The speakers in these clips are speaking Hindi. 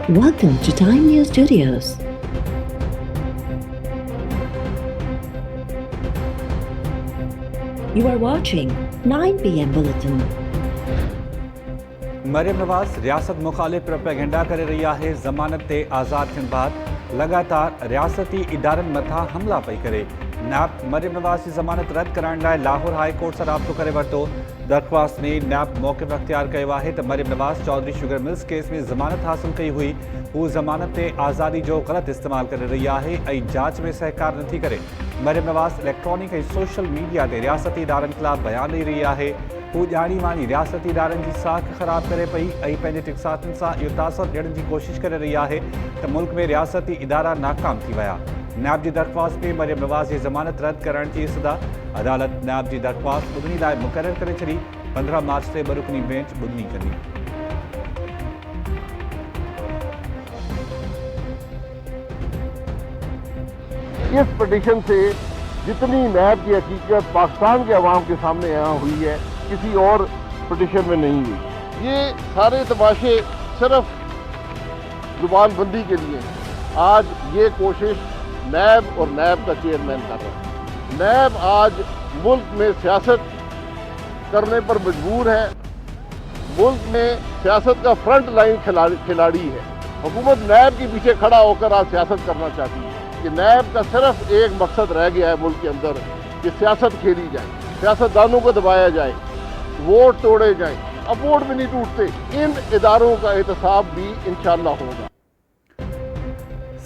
Welcome to Time News Studios. You are watching 9 PM Bulletin. Maryam Nawaz रियासत मुखालिफ प्रोपेगेंडा करे रही है। ज़मानत ते आज़ाद थियण बाद लगातार रियासती इदारनि मथां हमला पई करे। नैब मरियम नवाज की ज़मानत रद्द कराइण लाइ लाहौर हाई कोर्ट सां राब्तो करे वरितो। दरख़्वास्त में नैब मौक़िफ़ अख़्तियार कयो आहे त Maryam Nawaz Chaudhry sugar mills case में ज़मानत हासिल कई हुई। हू ज़मानत ते आज़ादी जो ग़लत इस्तेमाल करे रही है ऐं जांच में सहकार नथी करे। मरियम नवाज इलेक्ट्रॉनिक ऐं सोशल मीडिया ते रियासती इदारनि ख़िलाफ़ बयान ॾेई रही है। हू ॼाणी वाणी रियासती इदारनि जी साख ख़राब करे पई ऐं पंहिंजे टिकसातनि सां इहो तासुर ॾियण जी कोशिश करे रही है त मुल्क में रियासती इदारा नाकाम थी विया। नैब की दरख़्वास्त में मरियम नवाज की ज़मानत रद्द करण जी सदा अदालत नैब की दरख़्वास्त ॿुधणी लाइ मुक़ररु करे छॾी। 15 मार्च ते बरुकनी बेंच ॿुधणी कंदी। इस पिटीशन से जितनी नैब की हकीकत पाकिस्तान के अवाम के सामने यहाँ हुई है, किसी और पिटीशन में नहीं हुई। ये सारे तमाशे सिर्फ जुबानबंदी के लिए। आज ये कोशिश नैब और नैब का चेयरमैन कर रहा है। नैब आज मुल्क में सियासत करने पर मजबूर है। मुल्क में सियासत का फ्रंट लाइन खिलाड़ी है। हुकूमत नैब के पीछे खड़ा होकर आज सियासत करना चाहती है कि नैब का सिर्फ एक मकसद रह गया है मुल्क के अंदर कि सियासत खेली जाए, सियासतदानों को दबाया जाए, वोट तोड़े जाए। अब वोट भी नहीं टूटते। इन इदारों का एहतसाब भी इंशाअल्लाह होगा।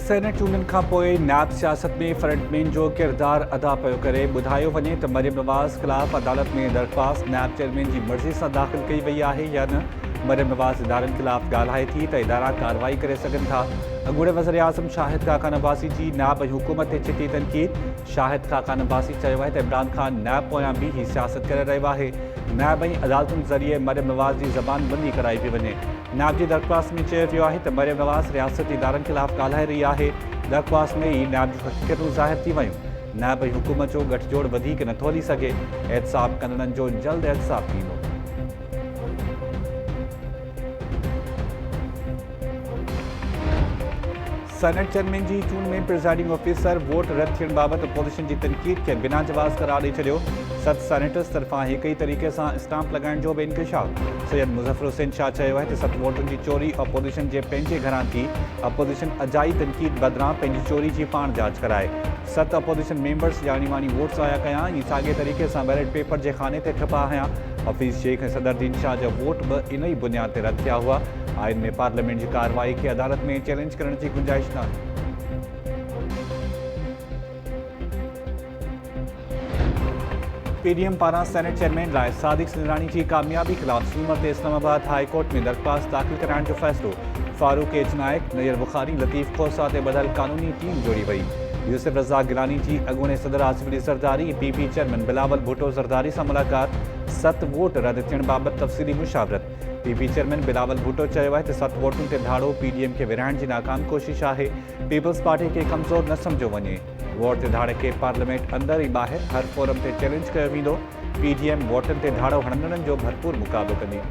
सेनेट चूंडनि खां पोइ नैब सियासत में फ्रंटमैन जो किरदार अदा पियो करे। ॿुधायो वञे त मरियम नवाज ख़िलाफ़ अदालत में दरख़्वास्त नैब चेयरमैन की मर्ज़ी सां दाख़िल कई वई आहे या न। मरियम नवाज इदारनि ख़िलाफ़ ॻाल्हाए थी त इदारा कार्रवाई करे सघनि था। अॻूणे वज़ीर आज़म शाहिद खाक़ान अब्बासी जी नैब ऐं हुकूमत ते चिटी तनक़ीद। शाहिद खाक़ान अब्बासी चयो आहे त इमरान ख़ान नैब पोयां बि ही सियासत करे रहियो आहे। नैब ऐं अदालतुनि ज़रिए मरियम नवाज की ज़बानबंदी कराई पई वञे। नैब की दरख़्वास्त में चयो वियो आहे त मरियम नवाज रियासती इदारनि ख़िलाफ़ ॻाल्हाए रही है। दरख़्वास्त में ही नैब जूं हक़ीक़तूं ज़ाहिर थी वयूं। नैब ऐं हुकूमत जो गठजोड़ वधीक नथो हली सघे। एहतसाब कंदड़नि जो जल्द एहतसाब थींदो। सेनेट चेयरमैन की चूंड में प्रिजाइडिंग ऑफिसर वोट रद्द थियण बाबत अपोजिशन की तनक़ीद के बिना जवाब करार ॾेई छॾियो। 7 सेनेटर्स तरफ़ां एक ही तरीक़े से स्टाम्प लगाइण जो भी इंकशाफ। सैयद मुज़फ़र हुसैन शाह चयो है 7 वोटन की चोरी अपोजिशन के पंहिंजे घरां थी। अपोजिशन अजाई तनक़ीद बदिरां पंहिंजी चोरी की पाण जांच कराए। 7 अपोजिशन मेंबर्स ॼाणी वाणी वोट ज़ाया कया ऐं साॻे तरीक़े से बैलेट पेपर के खाने ते ठपा हुआ। हफ़ीज़ शेख ऐं सदरुद्दीन शाह जा वोट भी इन ही बुनियाद ते रद्द थिया हुआ। आइन में पार्लियामेंट की कार्रवाई के अदालत में चैलेंज करण की गुंजाइश न आहे। पीडीएम पारां सेनेट चेयरमैन लाइ सादिक सिंधराणी की कामयाबी खिलाफ सूमर ते इस्लामाबाद हाई कोर्ट में दरख़्वास्त दाख़िल कराइण जो फ़ैसिलो। फारूक एच नायक, नज़ीर बुखारी, लतीफ़ खोसा ते ॿधल कानूनी टीम जोड़ी वई। यूसुफ रज़ाक गिलानी की अॻूणे सदर आसिफ अली ज़रदारी पीपी चेयरमैन बिलावल भुट्टो ज़रदारी से मुलाक़ात। 7 वोट रद्द थियण बाबत तफ़सीली मुशावरत। पीपी चेयरमैन बिलावल भुट्टो चयो है 7 वोटुनि ते धाड़ो पीडीएम के विरहाइण की नाकाम कोशिश है। पीपल्स पार्टी के कमज़ोर न समझो वञे। वोट ते धाड़े के पार्लियामेंट अंदर ही ॿाहिरि हर फोरम ते चैलेंज कयो वेंदो। पीडीएम वोटनि ते धाड़ो हणंदड़नि जो भरपूर मुक़ाबिलो कंदी।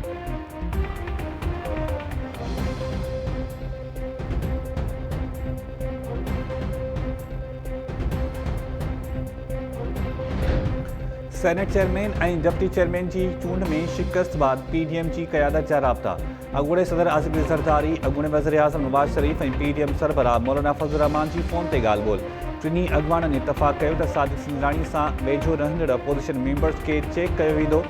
सेनेट चेयरमैन और डिप्टी चेयरमैन की चूंड में शिकस्त बाद पीडीएम की क़यादत जा राब्ता। अॻूणे सदर आसिफ अली ज़रदारी, अॻूणे वज़ीर आज़म नवाज शरीफ और पीडीएम सरबराह मौलाना फज़लुर रहमान की फ़ोन ते ॻाल्हि ॿोल। टिनी अॻवाननि इतफ़ाक़ कयो त सादिक सिंधराणी सां वेझो रहंदड़ अपोजिशन मेंबर्स के चेक कयो वेंदो।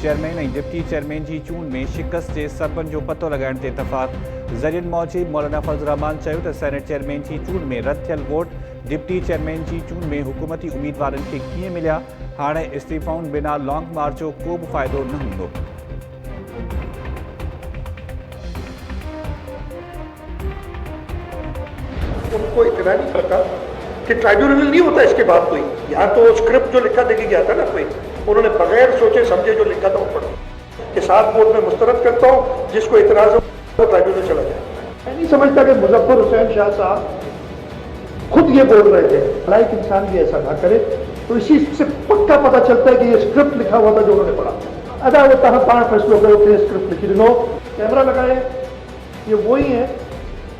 चेयरमैन और डिप्टी चेयरमैन की चूंड में शिकस्त के सबबनि जो पतो लगाइण ते इतफ़ाक़। ज़रियनि मौजिब मौलाना फज़लुर रहमान चयो त सेनेट चेयरमैन की चूंड में रद्द थियल वोट डिप्टी चेयरमैन की चूंड में हुकूमती उम्मीदवारनि खे कीअं मिलिया। हाणे इस्तीफ़ाउनि बिना लॉन्ग मार्च जो को भी फ़ाइदो न हूंदो। उनको इतना नहीं पता कि ट्राइब्यूनल नहीं होता इसके बाद कोई। यहाँ तो स्क्रिप्ट जो लिखा देके गया था ना कोई, उन्होंने बगैर सोचे समझे जो लिखा था वो पढ़ा कि 7 वोट में मुस्तरद करता हूँ, जिसको इतराज़ हो वो ट्राइब्यूनल चला जाए। मैं नहीं समझता कि मुज़फ़्फ़र हुसैन शाह साहब खुद ये बोल रहे थे। लाइक इंसान भी ऐसा ना करे। तो इसी से पक्का पता चलता है कि ये स्क्रिप्ट लिखा हुआ था जो उन्होंने पढ़ा। अदा वो तहाँ 5 फैसलों के स्क्रिप्ट लिखी। कैमरा लगाए, ये वही है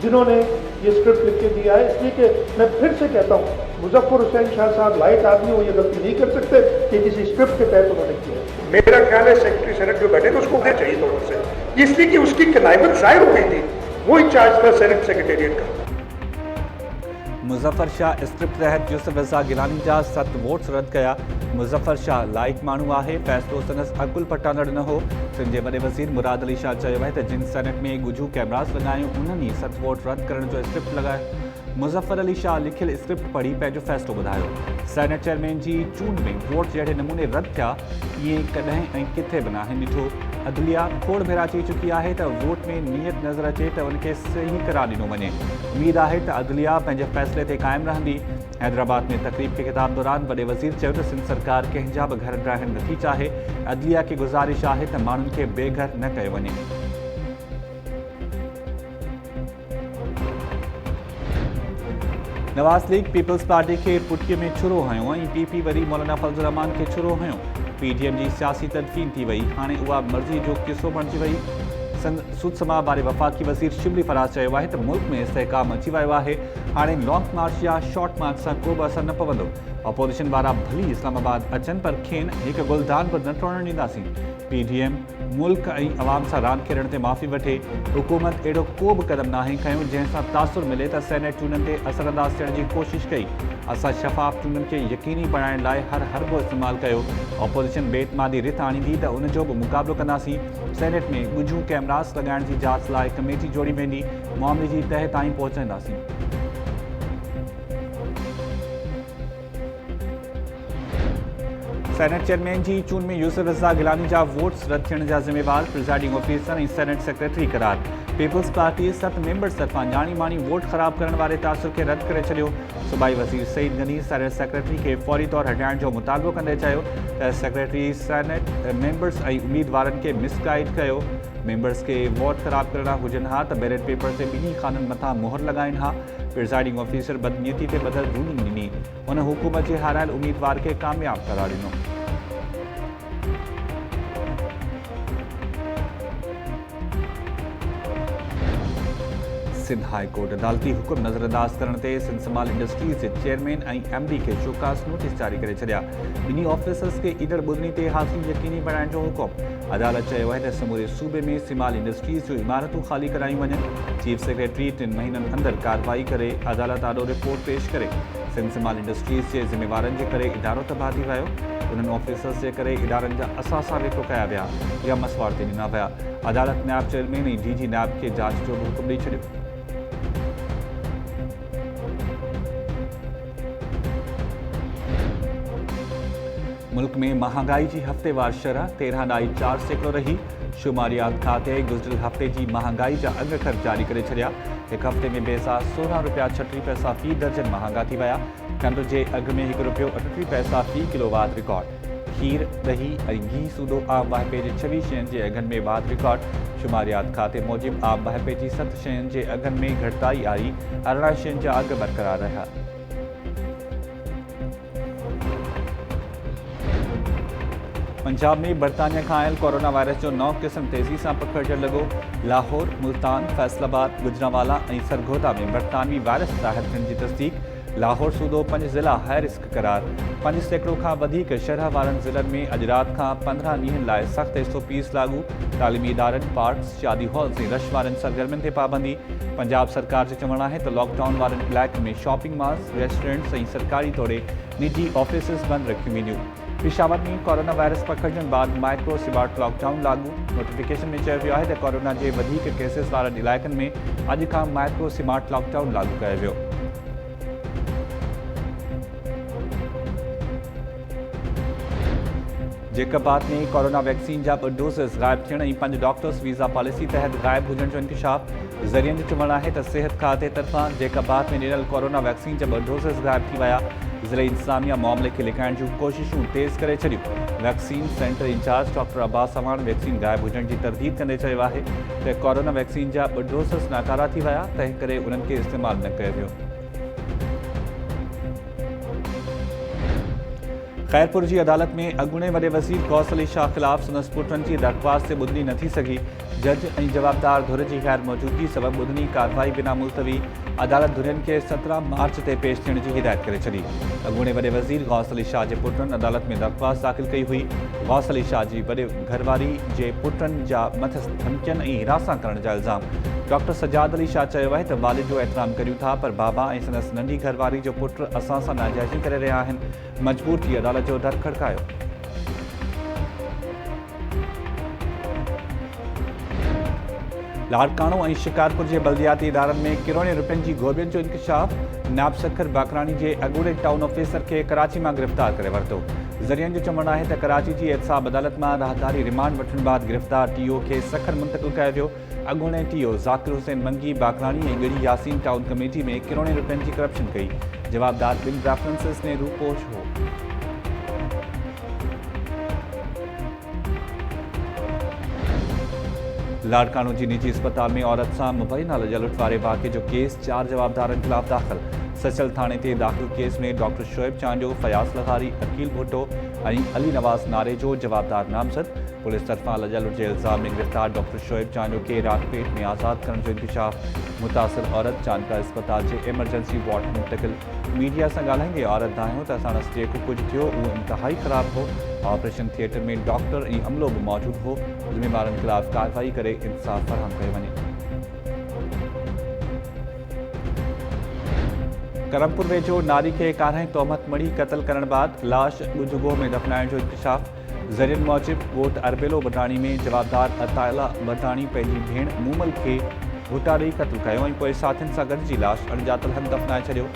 जिन्होंने ये स्क्रिप्ट लिख के दिया है। इसलिए कि मैं फिर से कहता हूँ, मुजफ्फर हुसैन शाह साहब लायक आदमी हो, ये गलती नहीं कर सकते कि किसी स्क्रिप्ट के तहत उन्होंने किया है। मेरा ख्याल है सेक्रेटरी सेनेट जो बैठे थे उसको होना चाहिए था उनसे, इसलिए कि उसकी कनाइबत जाहिर हो गई थी, वो इंचार्ज था सेनेट सेक्रेटेरिएट का। मुज़फ़्फ़र शाह स्क्रिप्ट तहत यूसुफ रज़ा गिलानी जा 7 वोट्स रद्द कया। मुज़फ़्फ़र शाह लाइक माण्हू आहे, फ़ैसिलो संदसि अकुल पटानड़ न हो। सिंध जे वॾे वज़ीर मुराद अली शाह चयो आहे त जिन सेनेट में ॻुझूं कैमरास लॻायूं उन्हनि ई 7 वोट रद्द करण जो स्क्रिप्ट लॻायो। मुज़फ़्फ़र अली शाह लिखियल स्क्रिप्ट पढ़ी पंहिंजो फ़ैसिलो ॿुधायो। सेनेट चेयरमैन जी चूंड में वोट जहिड़े नमूने रद्द थिया इएं कॾहिं ऐं किथे बि नाहे ॾिठो। अदलिया खोड़ भेरा चई चुकी आहे त वोट में नियत नज़र अचे त उनखे सही करार ॾिनो वञे। उमेद आहे त अदलिया पंहिंजे फ़ैसिले ते क़ाइमु रहंदी। हैदराबाद में तकरीब खे ख़िताब दौरान वॾे वज़ीर चयो त सिंध सरकार कंहिंजा बि घर ड्राहिण नथी चाहे। अदलिया खे गुज़ारिश आहे त माण्हुनि खे बेघर न कयो वञे। नवाज़ लीग पीपल्स पार्टी के पुटकीअ में छुरो हयो ऐं पीपी वरी मौलाना फज़लुर रहमान खे छुरो हयो। पीडीएम जी सियासी तदफ़ीन थी वई, हाणे उहा मर्ज़ी जो किस्सो बणिजी वई। सूद समा बारे वफ़ाक़ी वज़ीर शिबली फराज़ चयो आहे त मुल्क में इस्तेहकाम अची वियो आहे, हाणे लॉन्ग मार्च या शॉर्ट मार्च सां को बि असर न पवंदो। अपोजिशन वारा भली इस्लामाबाद अचनि पर खेनि हिकु गुलदान बि न टोड़ण ॾींदासीं। पीडीएम मुल्क ऐं अवाम सां रांदि खेॾण ते माफ़ी वठे। हुकूमत अहिड़ो को बि क़दम नाहे खयो जंहिंसां तासुर मिले त सेनेट चूंडनि ते असरअंदाज़ थियण जी कोशिशि कई। असां शफ़ाफ़ चूंडनि खे यकीनी बणाइण लाइ हर हरबो इस्तेमालु कयो। अपोजिशन बेतमादी रिथ आणींदी त उनजो बि मुक़ाबिलो कंदासीं। सेनेट में ॻुझूं कैमरास लॻाइण जी जांच लाइ कमेटी जोड़ी वेंदी, मामले जी तह ताईं पहुचाईंदासीं। सेनेट चेयरमैन जी चूंड में यूसुफ रज़ा गिलानी जा वोट्स रद्द थियण जा ज़िम्मेवार प्रिज़ाइडिंग ऑफिसर ऐं सेनेट सेक्रेटरी करार। पीपल्स पार्टी 7 मेंबर्स तरफ़ां ॼाणी माणी वोट ख़राब करण वारे तासुर खे रद्द करे छॾियो। सूबाई वज़ीर सईद गनी सेनेट सेक्रेटरी खे फौरी तौर हटाइण जो मुतालबो कंदे चयो त सेक्रेटरी सेनेट मेंबर्स ऐं उम्मीदवारनि खे मिसगाइड कयो। मेंबर्स के वोट ख़राब करणा हुजनि हा त बैलेट पेपर ते ॿिन्ही खाननि मथां मुहर लॻाइनि हा। प्रिज़ाइडिंग ऑफिसर बदनीयती ते बदल रूलिंग ॾिनी। हुन हुकूमत जे हारायल उम्मीदवार खे कामयाब करार ॾिनो। सिंध हाई कोर्ट अदालती हुकुम नज़रअंदाज करण ते सिंध स्माल इंडस्ट्रीज़ जे चेयरमैन ऐं एमडी खे शोकास नोटिस जारी करे छॾिया। ॿिन्ही ऑफिसर्स खे ईंदड़ ॿुधनी ते हासिल यकीनी बणाइण जो हुकुम। अदालत चयो आहे त समूरे सूबे में स्माल इंडस्ट्रीज़ जूं इमारतूं ख़ाली करायूं वञनि। चीफ सेक्रेटरी 3 महीननि अंदरि कार्रवाई करे अदालत आॾो रिपोर्ट पेश करे। सिंध स्माल इंडस्ट्रीज़ जे ज़िम्मेवारनि जे करे इदारो तबाह थी वियो। उन्हनि ऑफिसर्स जे करे इदारनि जा असासा वेको कया विया या मसवाड़ ते ॾिना विया। अदालत नायब चेयरमैन ऐं डीजी नायब खे जांच जो बि हुकुम ॾेई छॾियो। मुल्क में महांगाई की हफ्तेवार शरह 13.4% रही। शुमारियात खाते गुज़िरियल हफ़्ते की महांगाई जा अघ ख़र्च जारी करे छॾिया। एक हफ़्ते में बेसा 16 रुपया 36 पैसा फ़ी दर्जन महांगा थी विया। खंड के अघ में 1 रुपयो 38 पैसा फ़ी किलोवाट रिकॉर्ड। खीर दही ऐं घी सूदो आम वाहिपे जे 26 शयुनि जे अघनि में वाध रिकॉर्ड। शुमारियात खाते मूजिब आम वाहिपे जी 7 शयुनि जे अघनि में घटिताई आई। 18 शयुनि जा अघ बरक़रार रहिया। पंजाब में बरतानिया खां आयल कोरोना वायरस जो नओं क़िस्म तेज़ी सां पखिड़िजणु लॻो। लाहौर, मुल्तान, फैसलाबाद, गुजरांवाला ऐं सरगोदा में बरतानवी वायरस ज़ाहिर थियण जी तस्दीक। लाहौर सूदो 5 ज़िला हाई रिस्क करार। 5% खां वधीक शरह वारनि ज़िलनि में अॼु राति खां 15 ॾींहंनि लाइ सख़्त SOPs लागू। तालीमी इदारनि, पार्क्स, शादी हॉल्स ऐं रश वारनि सरगर्मियुनि ते पाबंदी। पंजाब सरकार जो चवणु आहे त लॉकडाउन वारनि इलाइक़नि में शॉपिंग मॉल्स, रेस्टोरेंट्स ऐं सरकारी तौरु निजी ऑफिसिस बंदि रखियूं वेंदियूं। पेशावर में कोरोना वायरस पखिड़जण बाद माइक्रो सिबाट लॉकडाउन लागू। नोटिफिकेशन में चयो वियो आहे त कोरोना जे वधीक केसेस वारनि इलाइक़नि में अॼु खां माइक्रो सिबाट लॉकडाउन लागू कयो वियो। जेकबाद में कोरोना वैक्सीन जा 2 डोज़ गायब थियण ऐं 5 डॉक्टर्स वीज़ा पॉलिसी तहत गायब हुजण जो इंकशाफ। ज़रियनि जो चवणु आहे त सिहत खाते तरफ़ां जेकबाद में ॾिनल कोरोना वैक्सीन जा 2 डोज़ गायब थी विया। ज़िले इंतज़ामिया मामले खे लिकाइण जूं कोशिशूं तेज़ करे छॾियूं। Vaccine centre incharge doctor Abbas Chavan vaccine गायब हुजण जी तरदीद कंदे चयो आहे त कोरोना वैक्सीन जा 2 डोज़ नाकारा थी विया, तंहिं करे उन्हनि खे इस्तेमालु न कयो वियो। खैरपुर की अदालत में अॻूणे वॾे वज़ीर गौस अली शाह ख़िलाफ़ संदसि पुटनि जी दरख़्वास्त ते ॿुधणी न थी सघी। जज ऐं जवाबदार धुर जी गैर मौजूदगी सबब ॿुधणी कार्रवाई बिना मुलतवी अदालत धुरियुनि खे 17 मार्च ते पेश थियण जी हिदायत करे छॾी। अॻूणे वॾे वज़ीर गौस अली शाह जे पुटनि अदालत में दरख़्वास्त दाख़िल कई हुई। गौस अली शाह जी वॾे घरवारी जे पुटनि जा मथस धमकियुनि ऐं हिरासत करण जा इल्ज़ाम। डॉक्टर सजाद अली शाह चयो आहे त वालिद जो एहतराम करियूं था, पर बाबा ऐं संदसि नंढी घरवारी जो पुट असां सां नाजाइज़ी करे रहिया आहिनि। मजबूर थी अदालत जो दर खड़कायो। लाड़काणो ऐं शिकारपुर जे बल्दियाती इदारनि में किरोड़े रुपयनि जी गोभियुनि जो इंकशाफ। नायब सखर बाकरानी जे अॻूणे टाउन ऑफिसर खे कराची मां गिरफ़्तार करे वरितो। ज़रियनि जो चवणु आहे त कराची जी एहतसाब अदालत मां राहदारी रिमांड वठण बैदि गिरफ़्तार टीओ खे सखर मुंतक़िल कयो वियो। अॻूणे टीओ ज़ाकिर हुसैन मंगी बाकरानी ऐं ॻड़ी यासीन टाउन कमेटी में किरोड़े रुपयनि जी करप्शन कई। जवाबदार ॿिनि रेफरेंसिस ने रूपोश हो। लाड़काणो जी निजी अस्पताल में औरत सां मुबैना लुट वारे वाक़े जो केस 4 जवाबदारनि खिलाफ़ दाख़िल। सचल थाणे ते दाख़िल केस में डॉक्टर शोएब चांजो, फयाज़ लहारी, अकील भुट्टो ऐं अली नवाज़ नारे जो जवाबदार नामज़द। पुलिस तरफ़ां लुट जे इल्ज़ाम में गिरफ़्तार डॉक्टर शोएब चांजो खे रातपेट में आज़ाद करण जो इंकशाफ। मुतासिर औरत चांदका अस्पताल जे एमरजेंसी वार्ड मुंतक़िल। मीडिया सां ॻाल्हाईंदे औरत दाहियो त असां जेको कुझु थियो उहो इंतहाई ख़राब हो। ऑपरेशन थिएटर में डॉक्टर ऐं अमलो बि मौजूदु हो। ज़िम्मेवारनि ख़िलाफ़ कार्रवाई करे इंसाफ़ फराहम कयो वञे। करमपुर वेझो नारी खे 11 तोहमत मड़ी क़त्ल करण बैदि लाश ॻुझगोह में दफ़नाइण जो इंकशाफ। ज़रियनि मूजिबि ॻोठ अरबेलो बटाणी में जवाबदार अतायला बटाणी पंहिंजी भेण मूमल खे भूटा ॾेई क़त्ल कयो ऐं पोइ साथियुनि सां गॾिजी लाश अणॼातल हंधि दफ़नाए छॾियो।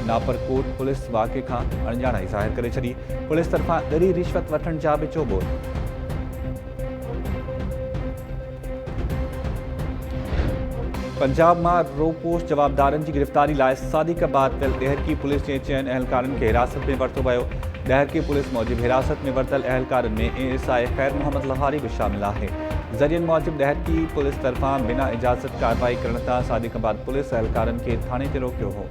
नापरकोट पुलिस वाक़े खां अणॼाणाई ज़ाहिर करे छॾी। पुलिस तरफ़ां ॻरी रिश्वत वठण जा बि चोबो। पंजाब मां रोपोस्ट जवाबदारनि जी गिरफ़्तारी लाइ सादिक़ाबाद वियल ॾहरकी पुलिस जे 4 अहलकारनि खे हिरासत में वरितो वियो। ॾहरकी पुलिस मूजिबि हिरासत में वरितल अहलकारनि में एएसआई खैर मोहम्मद लहारी बि शामिल आहे। ज़रियनि मूजिबि ॾहरकी पुलिस तरफ़ां बिना इजाज़त कार्रवाई करण तां सादिक़ाबाद पुलिस अहलकारनि खे थाणे ते रोकियो हो।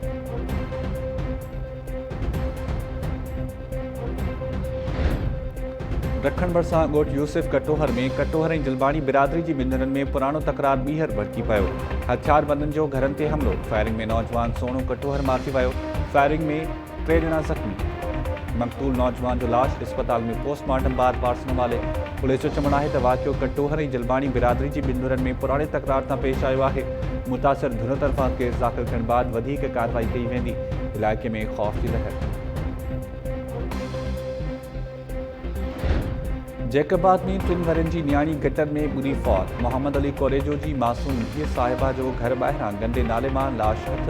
दखण भरिसां ॻोठ यूसुफ कटोहर में कटोहर ऐं जलबाणी बिरादरी जी मिंदरनि में पुराणो तकरार ॿीहर भड़की पियो। हथियारबंदनि जो घरनि ते हमिलो। फायरिंग में नौजवान सोणो कटोहर मां थी वियो। फायरिंग में 3 ॼणा ज़ख़्मी। मक़तूल नौजवान जो लाश अस्पताल में पोस्टमार्टम बाद वारसनि हवाले। पुलिस जो चवणु आहे त वाक़ियो कटोहर ऐं जलबाणी बिरादरी जी मिंदरनि में पुराणे तकरार तां पेश आयो आहे। मुतासिर धुन तरफ़ां केस दाख़िल थियण बैदि वधीक कार्रवाई कई वेंदी। इलाइक़े में ख़ौफ़ जी लहर। जैकबाद में 3 वरनि जी न्याणी गटर में ॿुॾी फौत। मोहम्मद अली कोरेजो जी मासूम धीअ साहिबा जो घर ॿाहिरां गंदे नाले मां लाश हथ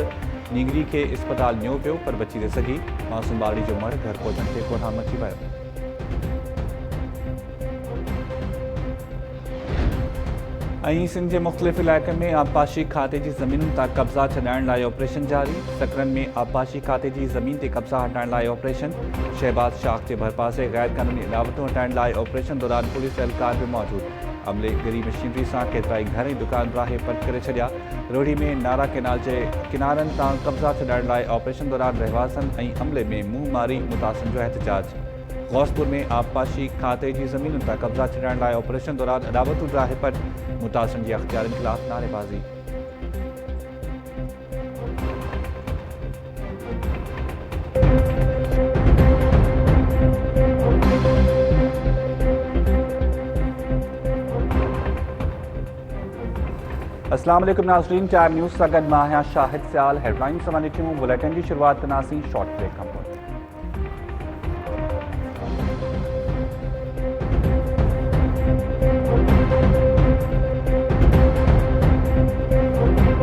नींगरी खे अस्पताल न्यो पियो, पर बची न सघी। मासूम ॿारड़ी जो मड़ घर पहुचण ते कोठाम मची वियो। ऐं सिंध जे मुख़्तलिफ़ इलाइक़नि में आबपाशी खाते जी ज़मीनुनि तां कब्ज़ा छॾाइण लाइ ऑपरेशन जारी। सकरनि में आबपाशी खाते जी ज़मीन ते कब्ज़ा हटाइण लाइ ऑपरेशन। शहबाज शाख जे भरपासे गैर क़ानूनी इलावतूं हटाइण लाइ ऑपरेशन दौरान पुलिस एहलकार बि मौजूदु। अमले गरी मशीनरी सां केतिराई घर ऐं दुकान राहे पट करे छॾिया। रोहिड़ी में नारा केनाल जे किनारनि तां कब्ज़ा छॾाइण लाइ ऑपरेशन दौरान रहवासनि ऐं अमले में मुंहुं मारी मुतासिन जो एहतजाज। गौसपुर में आबपाशी खाते जी ज़मीनुनि तां कब्ज़ा छॾाइण लाइ ऑपरेशन दौरान अदावतूं राहे पट। मुतासिन जी अख़्तियारनि ख़िलाफ़ नारेबाज़ी। अस्सलाम वालेकुम नाज़रीन, टाइम न्यूज़ सां गॾु मां आहियां शाहिद सियाल। हेडलाइंस सां ॾिठियूं बुलेटिन जी शुरूआत कंदासीं शॉर्ट ब्रेक खां पोइ।